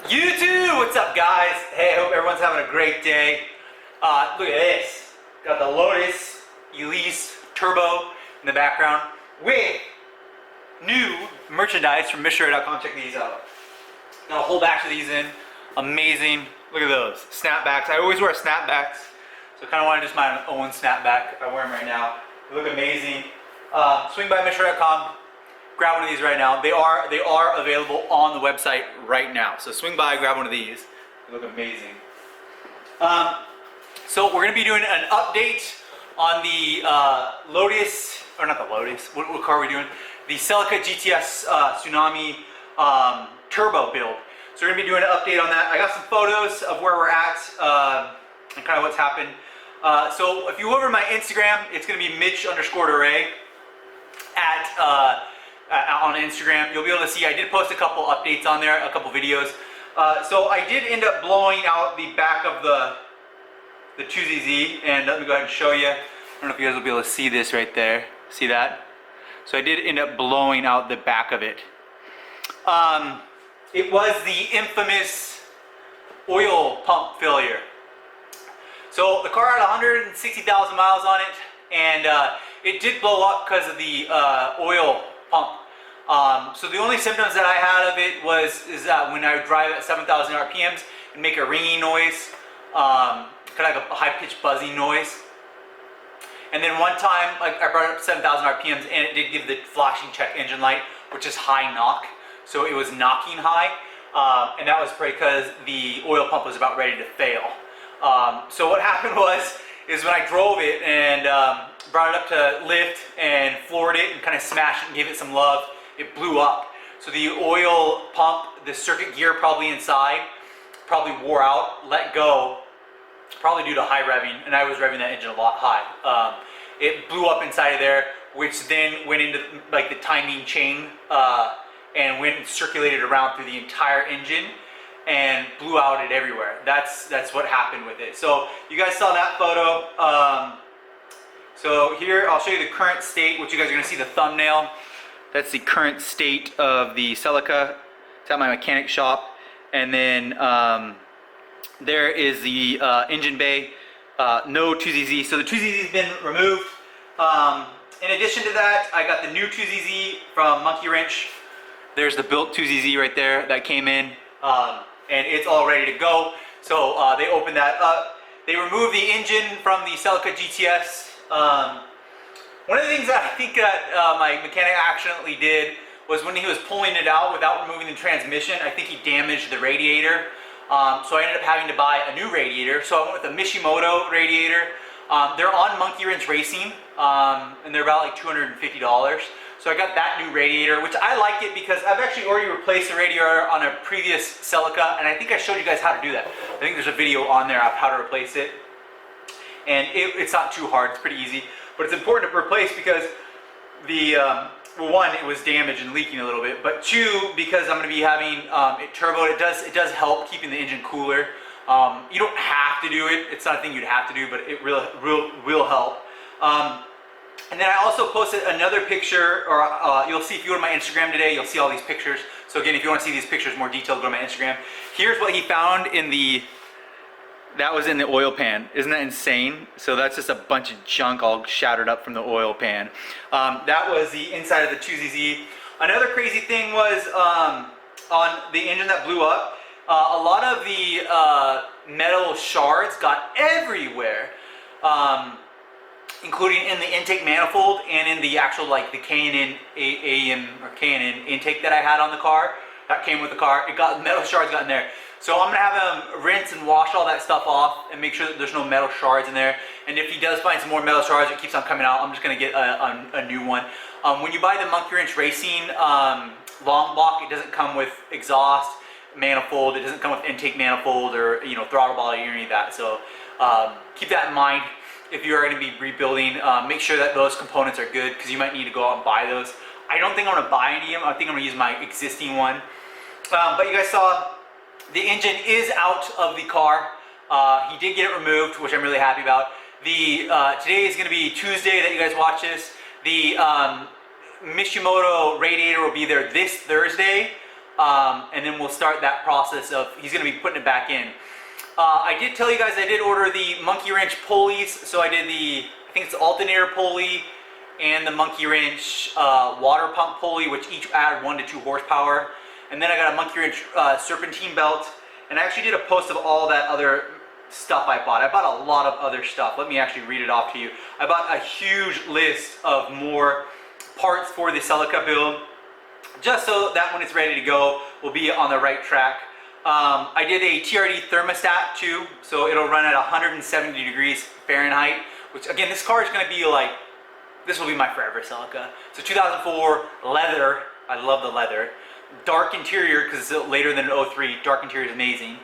YouTube, what's up guys? Hey, I hope everyone's having a great day. Look at this. Got the Lotus ELISE Turbo in the background with new merchandise from MITCHDORE.COMHOW. Check these out. Got a whole batch of these in. Amazing. Look at those. Snapbacks. I always wear snapbacks, so I kind of want to just my own snapback if I wear them right now. They look amazing. Swing by MITCHDORE.com. Grab one of these right now. They are available on the website right now. So swing by, grab one of these. They look amazing. So we're going to be doing an update on the Lotus, or not the Lotus. What car are we doing? The Celica GTS Tsunami Turbo build. So we're going to be doing an update on that. I got some photos of where we're at and kind of what's happened. So if you go over to my Instagram, it's going to be Mitch_Dore on Instagram. You'll be able to see I did post a couple updates on there, a couple videos. So I did end up blowing out the back of the 2ZZ, and let me go ahead and show you. I don't know if you guys will be able to see this right there. See that? So I did end up blowing out the back of it. It was the infamous oil pump failure. So the car had 160,000 miles on it, and it did blow up because of the oil pump. So the only symptoms that I had of it is that when I would drive at 7,000 RPMs and make a ringing noise, kind of like a high-pitched buzzing noise. And then one time I brought it up to 7,000 RPMs and it did give the flashing check engine light, which is high knock. So it was knocking high, and that was because the oil pump was about ready to fail. So what happened is when I drove it and brought it up to lift and floored it and kind of smashed it and gave it some love, it blew up. So the oil pump, the circuit gear probably inside, probably wore out, let go, probably due to high revving, and I was revving that engine a lot high. It blew up inside of there, which then went into like the timing chain and went and circulated around through the entire engine and blew out it everywhere. That's what happened with it. So you guys saw that photo. So here I'll show you the current state, which you guys are going to see the thumbnail. That's the current state of the Celica. It's at my mechanic shop. And then there is the engine bay. No 2ZZ. So the 2ZZ has been removed. In addition to that, I got the new 2ZZ from Monkey Wrench. There's the built 2ZZ right there that came in. And it's all ready to go. So they opened that up. They removed the engine from the Celica GTS. One of the things that I think that my mechanic accidentally did was when he was pulling it out without removing the transmission, I think he damaged the radiator. So I ended up having to buy a new radiator. So I went with a Mitsubishi radiator. They're on Monkey Wrench Racing, and they're about like $250. So I got that new radiator, which I like it because I've actually already replaced the radiator on a previous Celica, and I think I showed you guys how to do that. I think there's a video on there of how to replace it. And it's not too hard, it's pretty easy. But it's important to replace because the, well, one, it was damaged and leaking a little bit, but two, because I'm going to be having it turboed, it does help keeping the engine cooler. You don't have to do it, it's not a thing you'd have to do, but it will help. And then I also posted another picture, or you'll see if you go to my Instagram today, you'll see all these pictures. So again, if you want to see these pictures more detailed, go to my Instagram. Here's what he found in that was in the oil pan. Isn't that insane? So that's just a bunch of junk all shattered up from the oil pan. That was the inside of the 2ZZ. Another crazy thing was on the engine that blew up, a lot of the metal shards got everywhere. Including in the intake manifold and in the actual like the K&N AM or K&N intake that I had on the car that came with the car. It got metal shards got in there. So I'm gonna have him rinse and wash all that stuff off and make sure that there's no metal shards in there. And if he does find some more metal shards, it keeps on coming out, I'm just gonna get a new one. When you buy the Monkey Wrench Racing long block, it doesn't come with exhaust manifold. It doesn't come with intake manifold or throttle body or any of that. So keep that in mind. If you are going to be rebuilding, make sure that those components are good because you might need to go out and buy those. I don't think I'm going to buy any of them. I think I'm going to use my existing one. But you guys saw the engine is out of the car. He did get it removed, which I'm really happy about. Today is going to be Tuesday that you guys watch this. The Mitsubishi radiator will be there this Thursday. and then we'll start that process of, he's going to be putting it back in. I did tell you guys I did order the monkey wrench pulleys, so I did the, I think it's the alternator pulley and the monkey wrench water pump pulley, which each add 1 to 2 horsepower. And then I got a monkey wrench serpentine belt, and I actually did a post of all that other stuff I bought. I bought a lot of other stuff. Let me actually read it off to you. I bought a huge list of more parts for the Celica build, just so that when it's ready to go, we'll be on the right track. I did a TRD thermostat too, so it'll run at 170 degrees Fahrenheit, which again, this car is going to be like, this will be my forever Celica. So 2004 leather, I love the leather. Dark interior, because it's later than an 03, dark interior is amazing.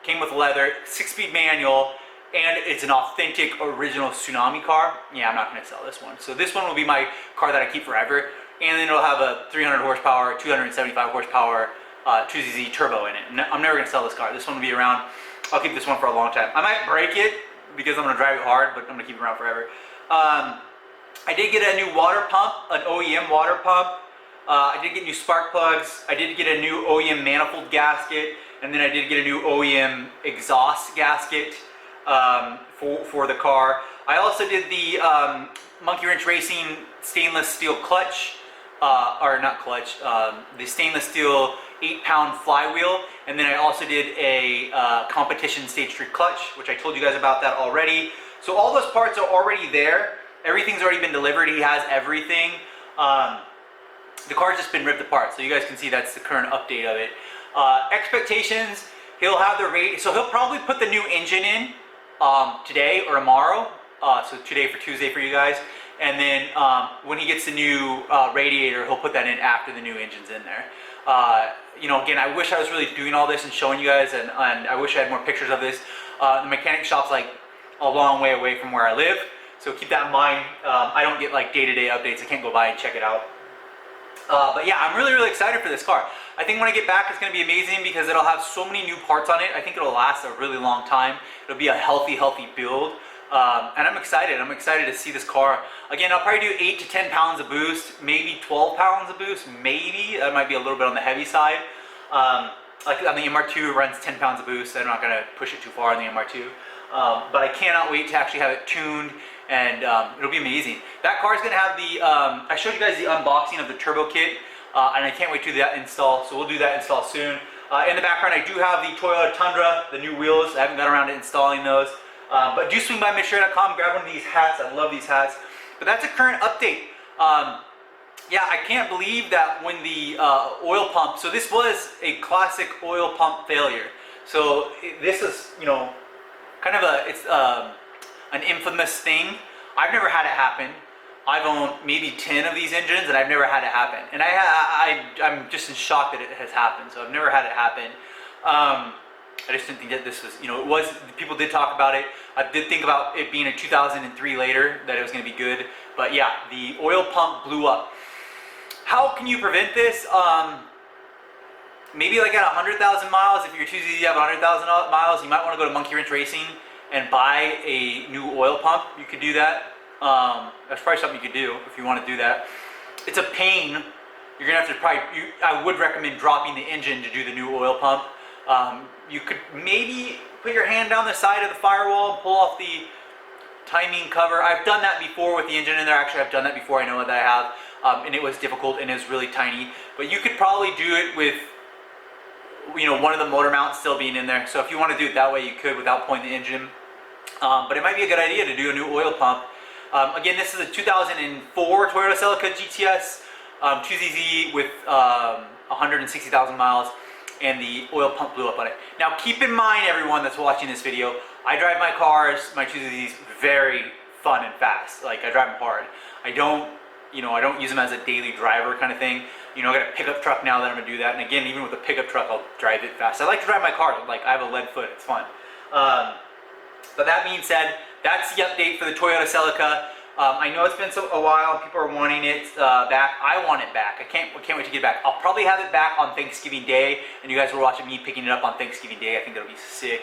Came with leather, 6-speed manual, and it's an authentic original Tsunami car. Yeah, I'm not going to sell this one. So this one will be my car that I keep forever, and then it'll have a 300 horsepower, 275 horsepower 2ZZ turbo in it. I'm never going to sell this car. This one will be around. I'll keep this one for a long time. I might break it because I'm going to drive it hard, but I'm going to keep it around forever. I did get a new water pump, an OEM water pump. I did get new spark plugs. I did get a new OEM manifold gasket, and then I did get a new OEM exhaust gasket for the car. I also did the Monkey Wrench Racing stainless steel clutch, or not clutch, the stainless steel 8-pound flywheel, and then I also did a competition stage 3 clutch, which I told you guys about that already. So all those parts are already there. Everything's already been delivered. He has everything. The car's just been ripped apart, so you guys can see that's the current update of it. Expectations, he'll have the rate, so he'll probably put the new engine in today or tomorrow, so today for Tuesday for you guys, and then when he gets the new radiator, he'll put that in after the new engine's in there. You know, again, I wish I was really doing all this and showing you guys, and I wish I had more pictures of this. The mechanic shop's like a long way away from where I live, so keep that in mind. I don't get like day-to-day updates. I can't go by and check it out. But yeah, I'm really, really excited for this car. I think when I get back, it's going to be amazing because it'll have so many new parts on it. I think it'll last a really long time. It'll be a healthy build. And I'm excited. I'm excited to see this car. Again, I'll probably do 8 to 10 pounds of boost, maybe 12 pounds of boost, maybe. That might be a little bit on the heavy side. Like on the MR2, it runs 10 pounds of boost. I'm not going to push it too far on the MR2. But I cannot wait to actually have it tuned, and it'll be amazing. That car is going to have the, I showed you guys the unboxing of the turbo kit, and I can't wait to do that install, so we'll do that install soon. In the background, I do have the Toyota Tundra, the new wheels. I haven't got around to installing those. But do swing by MITCHDORE.com, grab one of these hats. I love these hats. But that's a current update. Yeah, I can't believe that when the oil pump, so this was a classic oil pump failure. So this is, you know, kind of a, it's an infamous thing. I've never had it happen. I've owned maybe 10 of these engines, and I've never had it happen. And I'm just in shock that it has happened. So I've never had it happen. I just didn't think that this was, you know, it was, people did talk about it. I did think about it being a 2003 later, that it was going to be good. But yeah, the oil pump blew up. How can you prevent this? Maybe like at 100,000 miles, if you're 2ZZ, you have 100,000 miles, you might want to go to Monkey Wrench Racing and buy a new oil pump. You could do that. That's probably something you could do if you want to do that. It's a pain. You're going to have to probably, I would recommend dropping the engine to do the new oil pump. You could maybe put your hand down the side of the firewall and pull off the timing cover. I've done that before with the engine in there. Actually, I've done that before. I know that I have. And it was difficult and it was really tiny. But you could probably do it with, you know, one of the motor mounts still being in there. So if you want to do it that way, you could without pulling the engine. But it might be a good idea to do a new oil pump. Again, this is a 2004 Toyota Celica GTS 2ZZ with 160,000 miles, and the oil pump blew up on it. Now keep in mind, everyone that's watching this video, I drive my cars, my 2ZZs, very fun and fast. Like, I drive them hard. I don't, you know, I don't use them as a daily driver kind of thing. You know, I got a pickup truck now that I'm gonna do that, and again, even with a pickup truck, I'll drive it fast. I like to drive my car, like I have a lead foot, it's fun. But that being said, that's the update for the Toyota Celica. I know it's been a while and people are wanting it back. I want it back. I can't wait to get it back. I'll probably have it back on Thanksgiving Day, and you guys were watching me picking it up on Thanksgiving Day. I think that'll be sick.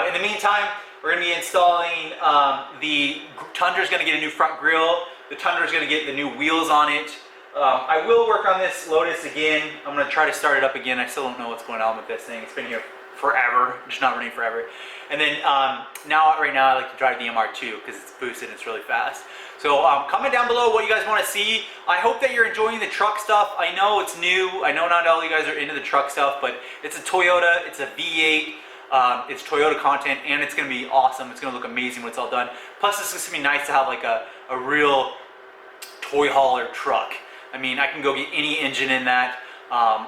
In the meantime, we're going to be installing the Tundra's going to get a new front grille. The Tundra's going to get the new wheels on it. I will work on this Lotus again. I'm gonna try to start it up again. I still don't know what's going on with this thing. It's been here forever, just not running forever. And then right now I like to drive the MR2 because it's boosted and it's really fast. So comment down below what you guys want to see. I hope that you're enjoying the truck stuff. I know it's new. I know not all you guys are into the truck stuff, but it's a Toyota, it's a V8. It's Toyota content, and it's going to be awesome. It's going to look amazing when it's all done. Plus, it's just going to be nice to have like a real toy hauler truck. I mean, I can go get any engine in that.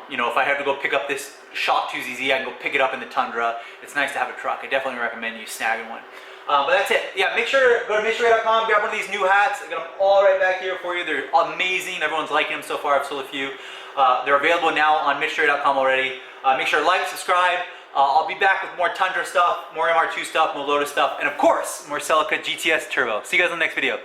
You know, if I have to go pick up this Shock 2ZZ, I can go pick it up in the Tundra. It's nice to have a truck. I definitely recommend you snagging one. But that's it. Yeah, make sure to go to MITCHDORE.com, grab one of these new hats. I got them all right back here for you. They're amazing. Everyone's liking them so far. I've sold a few. They're available now on MITCHDORE.com already. Make sure to like, subscribe. I'll be back with more Tundra stuff, more MR2 stuff, more Lotus stuff, and of course, more Celica GTS Turbo. See you guys in the next video.